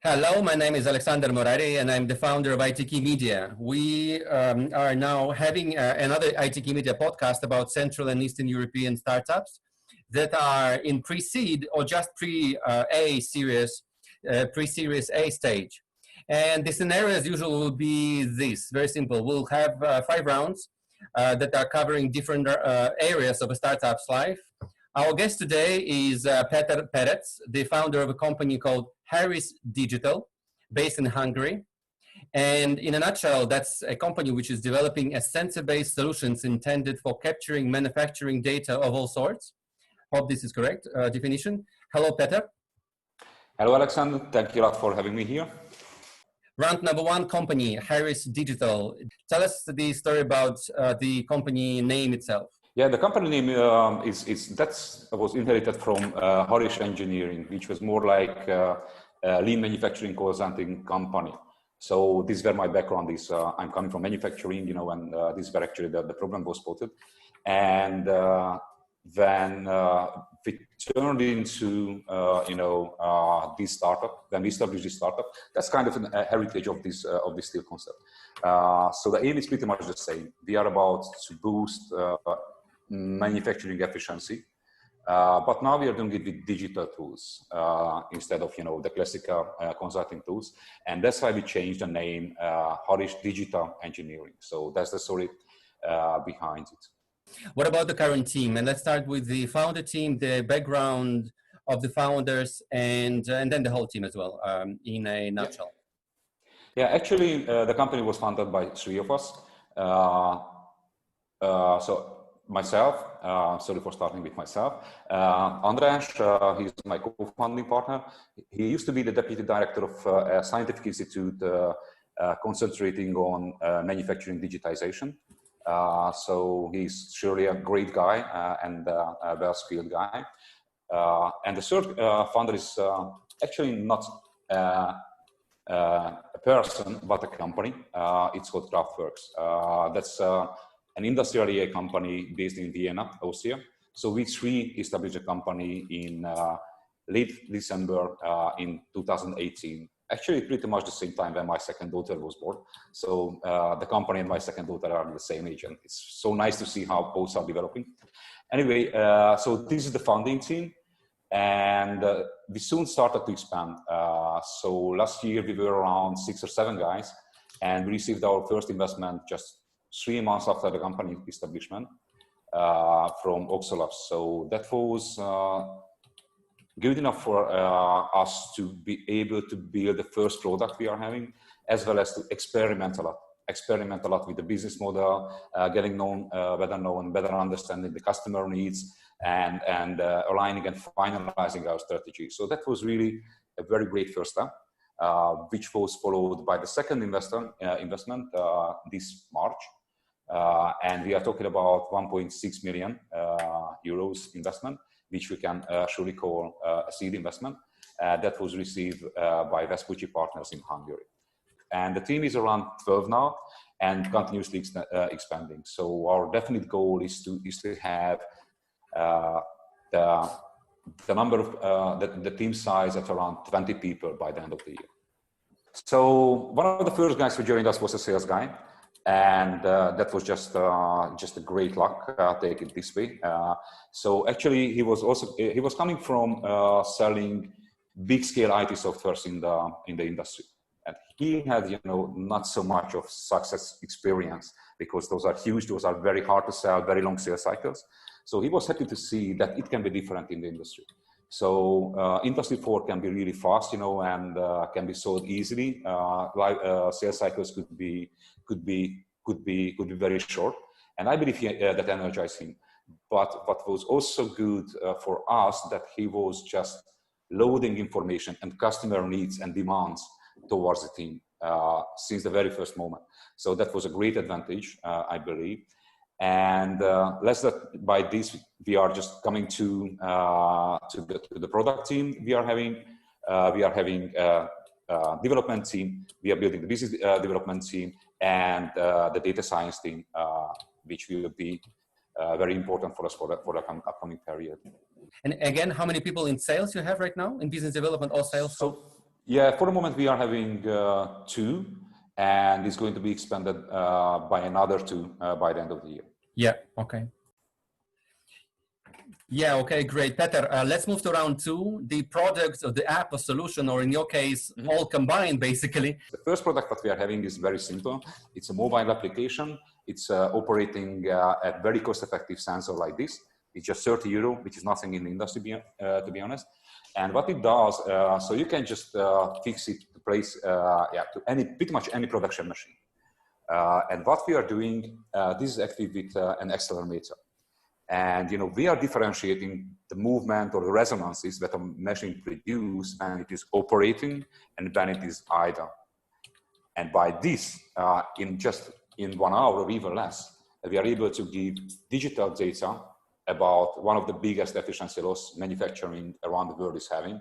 Hello, my name is Alexander Morari, and I'm the founder of ITKeyMedia. We are now having another ITKeyMedia podcast about Central and Eastern European startups that are in pre-seed or just pre-A series, pre-series A stage. And the scenario, as usual, will be this, very simple. We'll have 5 rounds that are covering different areas of a startup's life. Our guest today is Perecz, the founder of a company called Harris Digital, based in Hungary. And in a nutshell, that's a company which is developing a sensor-based solutions intended for capturing manufacturing data of all sorts. Hope this is correct definition. Hello, Peter. Hello, Alexander. Thank you a lot for having me here. Round number one, company, Harris Digital. Tell us the story about the company name itself. Yeah, the company name was inherited from Harris Engineering, which was more like a lean manufacturing consulting company. So this is where my background is. I'm coming from manufacturing, and this is where actually the problem was spotted. And when we turned into, this startup, when we established this startup, that's kind of a heritage of this steel concept. So the aim is pretty much the same. We are about to boost manufacturing efficiency, but now we are doing it with digital tools instead of the classical consulting tools, and that's why we changed the name Harris Digital Engineering. So that's the story behind it. What about the current team? And let's start with the founder team, the background of the founders, and then the whole team as well, in a nutshell. Yeah, actually, the company was founded by 3 of us. So myself, sorry for starting with myself. András, he's my co-founding partner. He used to be the deputy director of a scientific institute concentrating on manufacturing digitization. So he's surely a great guy and a well-skilled guy. And the third founder is actually not a person, but a company. It's called Kraftwerks. That's an industrial AI company based in Vienna, Austria. So we 3 established a company in late December in 2018. Actually, pretty much the same time when my second daughter was born. So the company and my second daughter are the same age, and it's so nice to see how both are developing. Anyway, so this is the founding team, and we soon started to expand. So last year we were around 6 or 7 guys, and we received our first investment just 3 months after the company establishment from Oxolabs. So that was good enough for us to be able to build the first product we are having, as well as to experiment a lot with the business model, getting better known, better understanding the customer needs, and aligning and finalizing our strategy. So that was really a very great first step, which was followed by the second investment this March. And we are talking about 1.6 million euros investment, which we can surely call a seed investment that was received by Vespucci Partners in Hungary. And the team is around 12 now and continuously expanding. So our definite goal is to have the number of the team size at around 20 people by the end of the year. So one of the first guys who joined us was a sales guy. And that was just a great luck, take it this way. So actually he was coming from selling big scale IT softwares in the industry. And he had, not so much of success experience because those are huge, those are very hard to sell, very long sales cycles. So he was happy to see that it can be different in the industry. So industry 4 can be really fast, and can be sold easily. Sales cycles could be very short, and I believe that energized him. But what was also good for us that he was just loading information and customer needs and demands towards the team since the very first moment. So that was a great advantage, I believe. And by this, we are just coming to the product team. We are having development team. We are building the business development team and the data science team, which will be very important for us for the upcoming period. And again, how many people in sales you have right now in business development or sales? Yeah, for the moment we are having 2, and it's going to be expanded by another 2 by the end of the year. Yeah, okay. Yeah, okay, great. Peter, let's move to round 2. The product or the app or solution, or in your case, all combined, basically. The first product that we are having is very simple. It's a mobile application. It's operating a very cost-effective sensor like this. It's just 30 euro, which is nothing in the industry, to be honest. And what it does, so you can just fix it to place, to pretty much any production machine. And what we are doing, this is actually with an accelerometer. And we are differentiating the movement or the resonances that a machine produces when it is operating and when it is idle. And by this, in 1 hour or even less, we are able to give digital data about one of the biggest efficiency loss manufacturing around the world is having,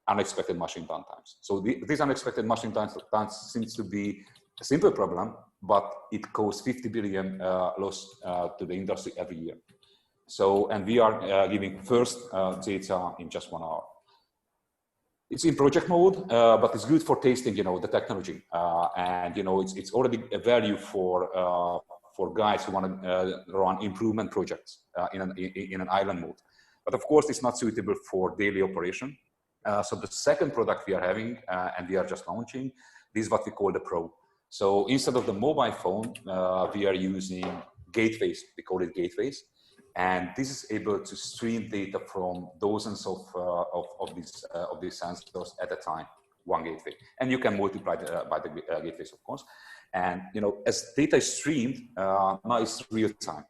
unexpected machine downtimes. So these unexpected machine downtimes seems to be a simple problem, but it causes 50 billion loss to the industry every year. So, and we are giving first data in just 1 hour. It's in project mode, but it's good for tasting, the technology. And, it's already a value for guys who want to run improvement projects in an island mode. But of course, it's not suitable for daily operation. So the second product we are having, and we are just launching, this is what we call the Pro. So instead of the mobile phone, we are using gateways. We call it gateways. And this is able to stream data from dozens of these sensors at a time, one gateway. And you can multiply by the gateways, of course. And as data is streamed, now it's real time.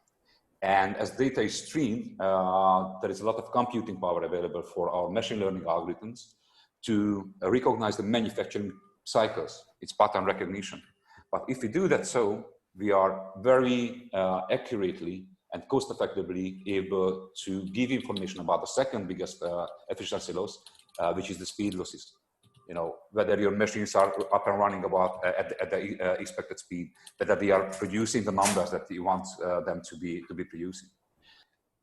And as data is streamed, there is a lot of computing power available for our machine learning algorithms to recognize the manufacturing cycles. It's pattern recognition. But if we do that, so we are very accurately and cost-effectively able to give information about the second biggest efficiency loss, which is the speed losses. Whether your machines are up and running about at the expected speed, whether they are producing the numbers that you want them to be producing.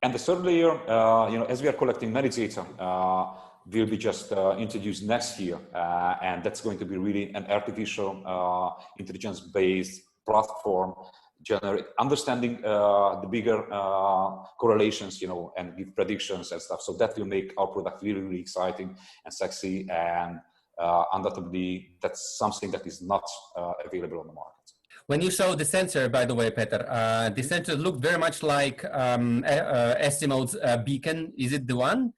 And the third layer, as we are collecting many data, will be just introduced next year, and that's going to be really an artificial intelligence-based platform, understanding the bigger correlations, and give predictions and stuff. So that will make our product really, really exciting and sexy, and undoubtedly that's something that is not available on the market. When you show the sensor, by the way, Peter, the sensor looked very much like Estimode's beacon. Is it the one?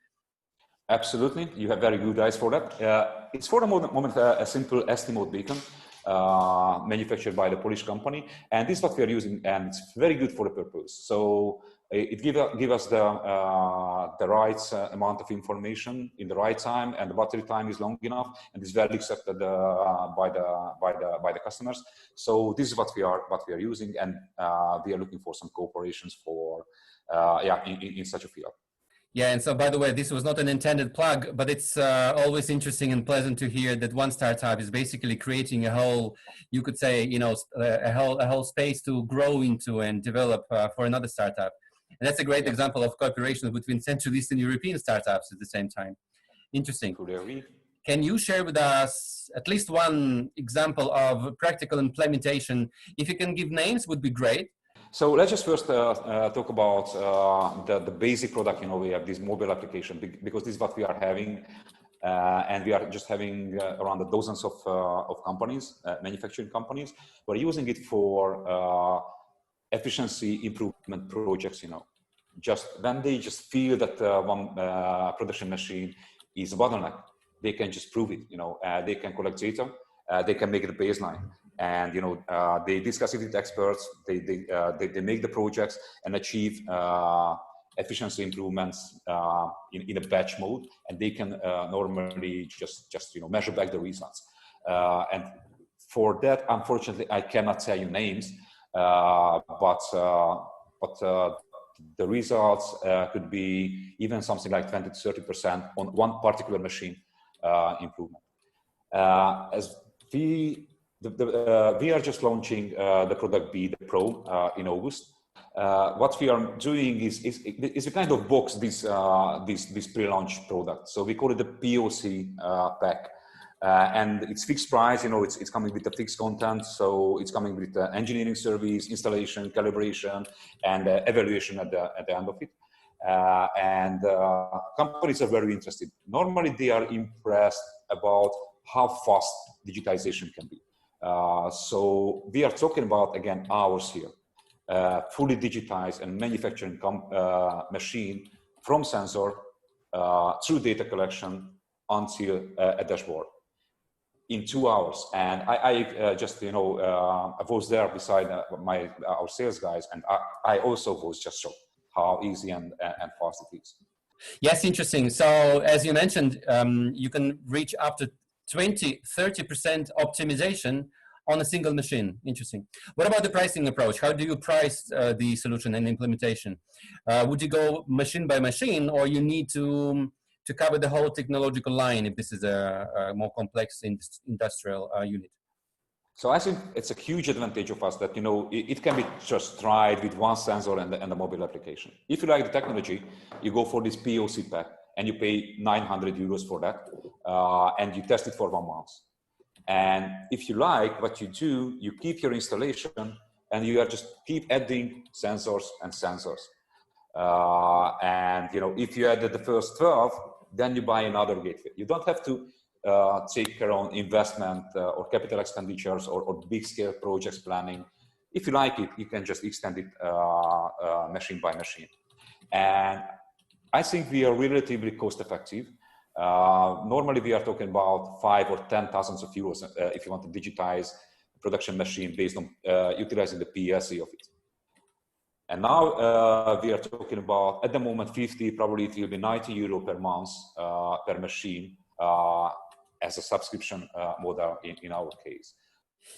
Absolutely, you have very good eyes for that. It's for the moment a simple Estimode beacon, manufactured by the Polish company, and this is what we are using, and it's very good for the purpose. So it gives us the right amount of information in the right time, and the battery time is long enough, and it's well accepted by the customers. So this is what we are using, and we are looking for some cooperations for in such a field. Yeah, and so by the way, this was not an intended plug, but it's always interesting and pleasant to hear that one startup is basically creating a whole, you could say, a whole space to grow into and develop for another startup. And that's a great example of cooperation between Central Eastern European startups at the same time. Interesting. Can you share with us at least one example of practical implementation? If you can give names, would be great. So let's just first talk about the basic product. We have this mobile application, because this is what we are having, and we are just having around the dozens of companies, manufacturing companies. We're using it for efficiency improvement projects. Just when they just feel that one production machine is a bottleneck, they can just prove it. They can collect data, they can make it a baseline. And they discuss it with experts. They make the projects and achieve efficiency improvements in a batch mode, and they can normally just measure back the results. And for that, unfortunately, I cannot tell you names, but the results could be even something like 20 to 30% on one particular machine improvement. As we are just launching the product B, the Pro, in August. What we are doing is a kind of box this pre-launch product. So we call it the POC pack. And it's fixed price, it's coming with the fixed content. So it's coming with the engineering service, installation, calibration, and evaluation at the end of it. And companies are very interested. Normally, they are impressed about how fast digitization can be. So we are talking about, again, hours here. Fully digitized and manufacturing machine from sensor through data collection until a dashboard in 2 hours. And I just, I was there beside our sales guys, and I also was just shocked how easy and fast it is. Yes, interesting. So as you mentioned, you can reach up to 20-30% optimization on a single machine. Interesting. What about the pricing approach? How do you price the solution and implementation? Would you go machine by machine, or you need to cover the whole technological line if this is a more complex industrial unit? So I think it's a huge advantage of us that, it can be just tried with one sensor and a mobile application. If you like the technology, you go for this POC pack and you pay 900 euros for that, and you test it for 1 month. And if you like what you do, you keep your installation and you are just keep adding sensors and sensors. And if you added the first 12, then you buy another gateway. You don't have to take your own investment or capital expenditures or big scale projects planning. If you like it, you can just extend it machine by machine. And I think we are relatively cost effective. Normally we are talking about 5 or 10,000 euros if you want to digitize a production machine based on utilizing the PLC of it. And now we are talking about, at the moment, 50, probably it will be 90 euro per month per machine as a subscription model in our case.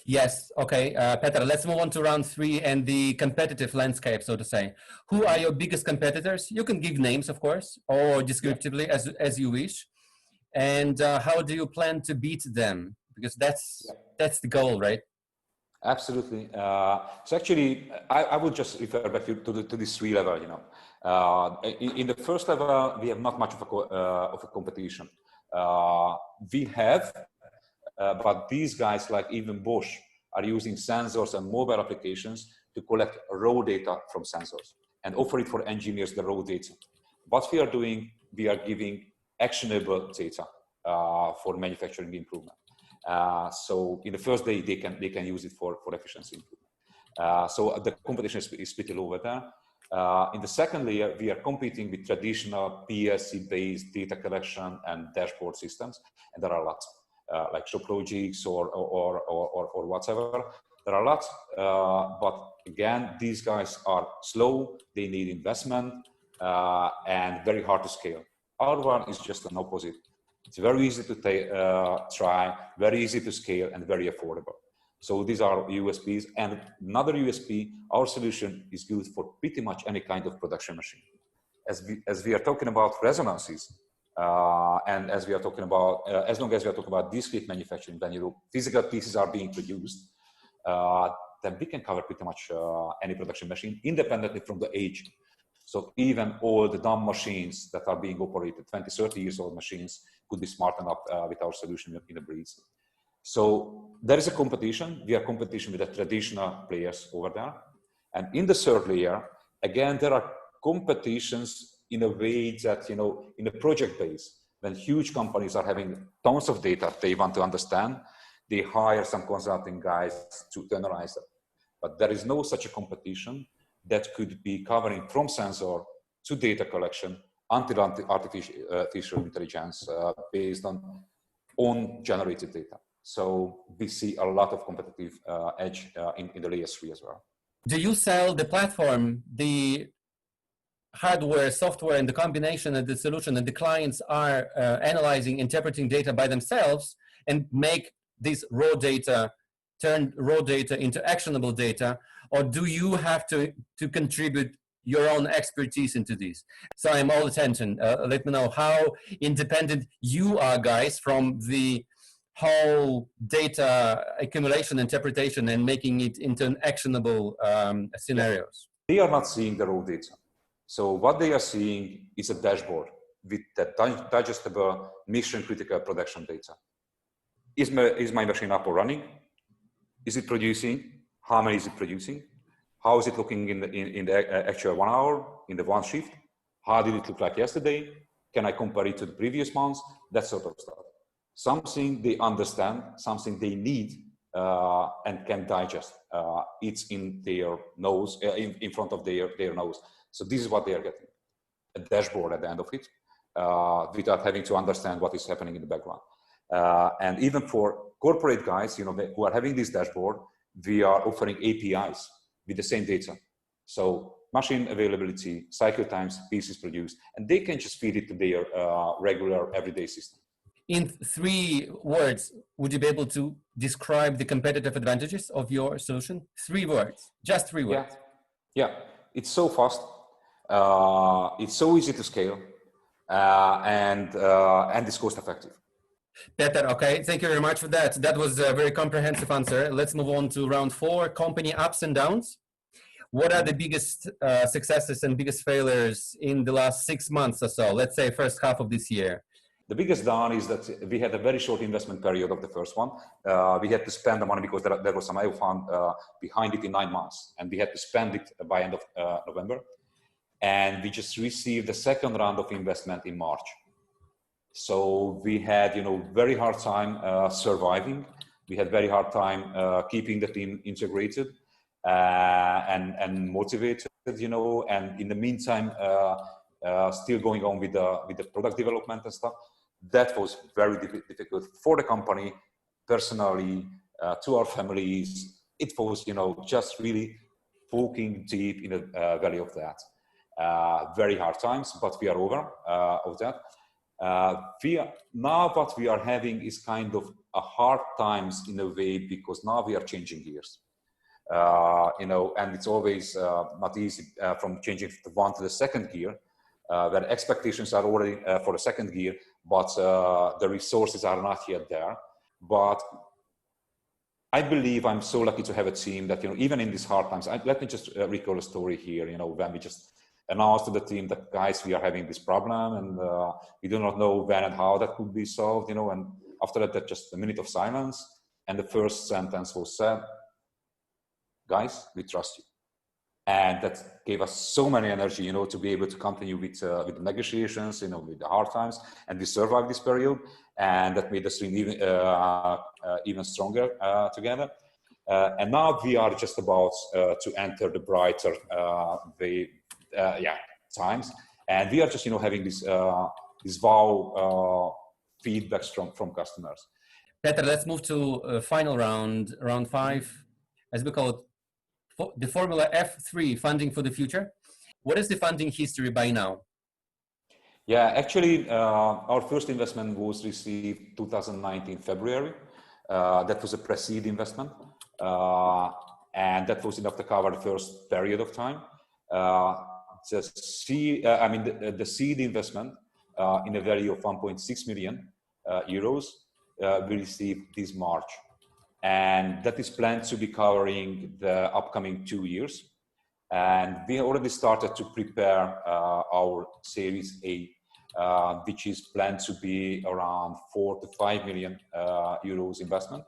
Yes. Okay, Petar, let's move on to round 3 and the competitive landscape, so to say. Who are your biggest competitors? You can give names, of course, or descriptively as you wish. And how do you plan to beat them? Because that's the goal, right? Absolutely. So actually, I would just refer back to this 3 level. In the first level, we have not much of a competition. We have. But these guys, like even Bosch, are using sensors and mobile applications to collect raw data from sensors and offer it for engineers, the raw data. What we are doing, we are giving actionable data for manufacturing improvement. So in the first day, they can use it for efficiency improvement. So the competition is pretty low over there. In the second layer, we are competing with traditional PLC-based data collection and dashboard systems, and there are lots. Like ShopLogics or whatever. There are lots, but again, these guys are slow, they need investment, and very hard to scale. Our one is just an opposite. It's very easy to try, very easy to scale, and very affordable. So these are USPs. And another USP, our solution is good for pretty much any kind of production machine. As we are talking about resonances, and as we are talking about, as long as we are talking about discrete manufacturing, when physical pieces are being produced, then we can cover pretty much any production machine independently from the age. So even all the dumb machines that are being operated, 20, 30 years old machines, could be smartened up with our solution in a breeze. So there is a competition. We are competition with the traditional players over there. And in the third layer, again, there are competitions in a way that, in a project base, when huge companies are having tons of data they want to understand, they hire some consulting guys to analyze it. But there is no such a competition that could be covering from sensor to data collection until artificial intelligence based on generated data. So we see a lot of competitive edge in the layer 3 as well. Do you sell the platform, the hardware, software, and the combination of the solution, and the clients are analyzing, interpreting data by themselves and make this raw data, turn raw data into actionable data? Or do you have to contribute your own expertise into this? So I'm all attention. Let me know how independent you are, guys, from the whole data accumulation, interpretation, and making it into an actionable scenarios. They are not seeing the raw data. So what they are seeing is a dashboard with the digestible mission critical production data. is my machine up or running? Is it producing? How many is it producing? How is it looking in the actual 1 hour, in the one shift? How did it look like yesterday? Can I compare it to the previous months? That sort of stuff. Something they understand, something they need and can digest. It's in their nose, in front of their nose. So this is what they are getting, a dashboard at the end of it, without having to understand what is happening in the background. And even for corporate guys, who are having this dashboard, we are offering APIs with the same data. So machine availability, cycle times, pieces produced, and they can just feed it to their regular everyday system. In 3 words, would you be able to describe the competitive advantages of your solution? 3 words, just 3 words. Yeah. It's so fast. It's so easy to scale, and it's cost effective. Peter, okay, thank you very much for that. That was a very comprehensive answer. Let's move on to round 4, company ups and downs. What are the biggest successes and biggest failures in the last 6 months or so? Let's say first half of this year. The biggest down is that we had a very short investment period of the first one. We had to spend the money because there was some IO fund behind it in 9 months, and we had to spend it by end of November. And we just received the second round of investment in March. So we had, very hard time surviving. We had very hard time keeping the team integrated and motivated, and in the meantime, still going on with the product development and stuff. That was very difficult for the company, personally, to our families. It was, just really poking deep in the valley of that. Very hard times, but we are over of that. Now what we are having is kind of a hard times in a way, because now we are changing gears. And it's always not easy from changing from one to the second gear, where expectations are already for the second gear, but the resources are not yet there. But I believe I'm so lucky to have a team that, even in these hard times, let me just recall a story here, when we just announced to the team that, guys, we are having this problem, and we do not know when and how that could be solved, and after that, just a minute of silence. And the first sentence was said, guys, we trust you. And that gave us so many energy, to be able to continue with the negotiations, with the hard times, and we survived this period, and that made us even stronger together. And now we are just about to enter the brighter times, and we are just having this wow feedbacks from customers. Peter, let's move to final round 5, as we call it, the Formula F3, funding for the future. What is the funding history by now? Yeah, actually, our first investment was received 2019 February. That was a pre-seed investment, and that was enough to cover the first period of time. The seed investment in a value of 1.6 million euros we received this March. And that is planned to be covering the upcoming 2 years. And we already started to prepare our Series A, which is planned to be around 4 to 5 million euros investment.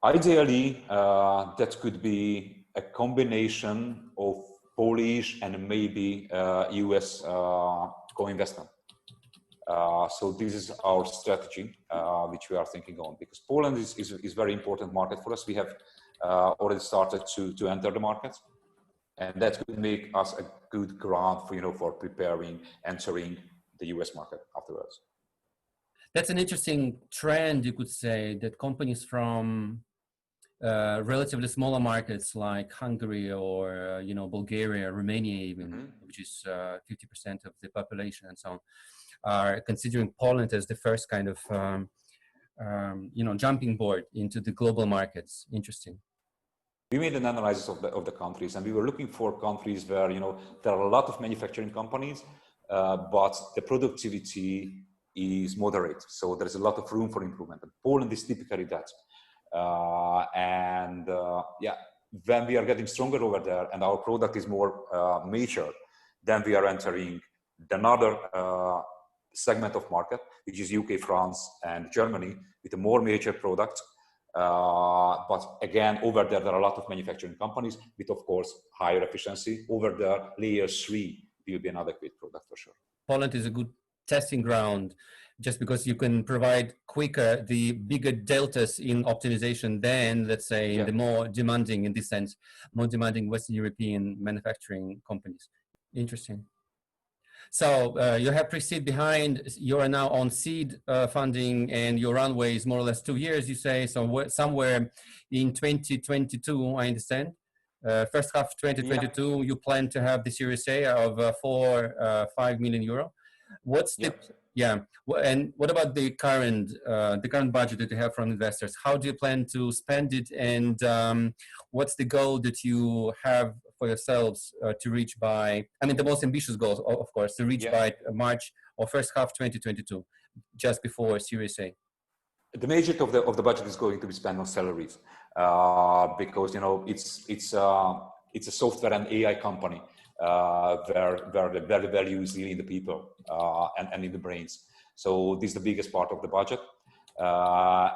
Ideally, that could be a combination of Polish and maybe US co-investment. So this is our strategy, which we are thinking on, because Poland is a very important market for us. We have already started to enter the market, and that could make us a good ground for preparing, entering the US market afterwards. That's an interesting trend, you could say, that companies from relatively smaller markets like Hungary or Bulgaria, Romania even, which is 50% of the population and so on, are considering Poland as the first kind of jumping board into the global markets. Interesting. We made an analysis of the countries, and we were looking for countries where there are a lot of manufacturing companies, but the productivity is moderate, so there is a lot of room for improvement. And Poland is typically that. When we are getting stronger over there and our product is more mature, then we are entering another segment of market, which is UK, France, and Germany, with a more major product. But again, over there are a lot of manufacturing companies with, of course, higher efficiency. Over there, layer 3 will be an adequate product for sure. Poland is a good testing ground, just because you can provide quicker the bigger deltas in optimization than, let's say, the more demanding, in this sense, more demanding Western European manufacturing companies. Interesting. So you have pre-seed behind, you are now on seed funding, and your runway is more or less 2 years, you say, so somewhere in 2022, I understand. First half 2022, you plan to have the Series A of 5 million euro. What's the and what about the current budget that you have from investors? How do you plan to spend it, and what's the goal that you have for yourselves to reach by? I mean, the most ambitious goals, of course, to reach by March or first half 2022, just before Series A. The majority of the budget is going to be spent on salaries because it's a software and AI company. Where the value is really in the people and in the brains. So this is the biggest part of the budget.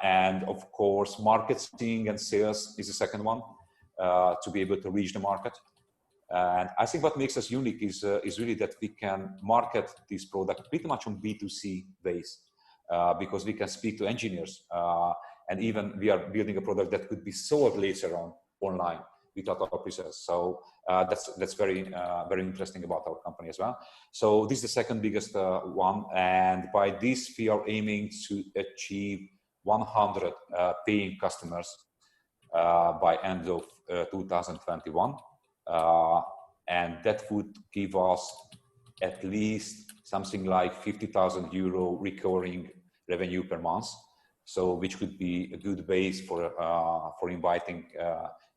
And of course, marketing and sales is the second one to be able to reach the market. And I think what makes us unique is really that we can market this product pretty much on B2C base because we can speak to engineers and even we are building a product that could be sold later on online without our pre-sales. So that's very interesting about our company as well. So this is the second biggest one, and by this we are aiming to achieve 100 paying customers by end of 2021, and that would give us at least something like 50,000 euro recurring revenue per month. So which could be a good base for inviting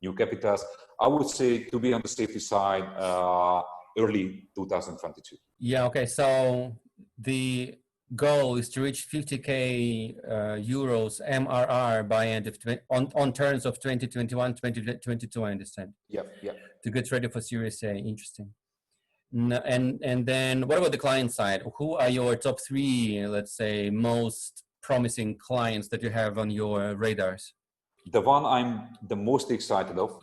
new capitals. I would say, to be on the safety side, early 2022. Yeah, okay. So the goal is to reach 50K euros MRR by end of on terms of 2021, 2022, I understand. Yeah. To get ready for Series A. Interesting. And then what about the client side? Who are your top 3, let's say, most promising clients that you have on your radars? The one I'm the most excited of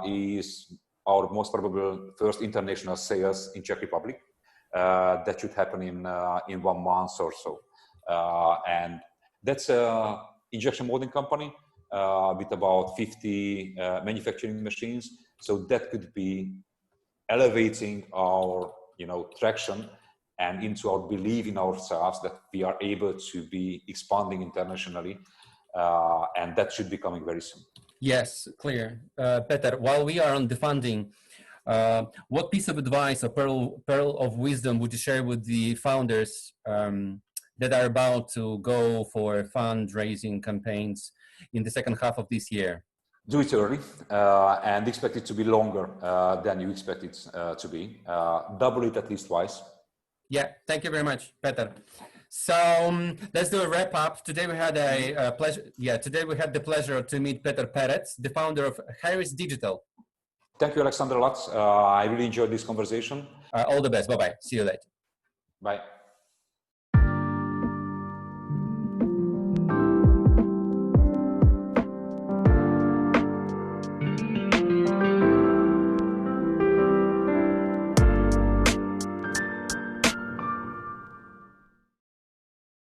is our most probable first international sales in Czech Republic. That should happen in 1 month or so. And that's an injection molding company with about 50 manufacturing machines. So that could be elevating our traction and into our belief in ourselves that we are able to be expanding internationally. And that should be coming very soon. Yes, clear. Peter, while we are on the funding, what piece of advice or pearl of wisdom would you share with the founders that are about to go for fundraising campaigns in the second half of this year? Do it early and expect it to be longer than you expect it to be. Double it at least twice. Yeah, thank you very much, Peter. So let's do a wrap up. Today we had a pleasure. Yeah, today we had the pleasure to meet Peter Perecz, the founder of Harris Digital. Thank you, Alexander, a lot. I really enjoyed this conversation. All the best. Bye-bye. See you later. Bye.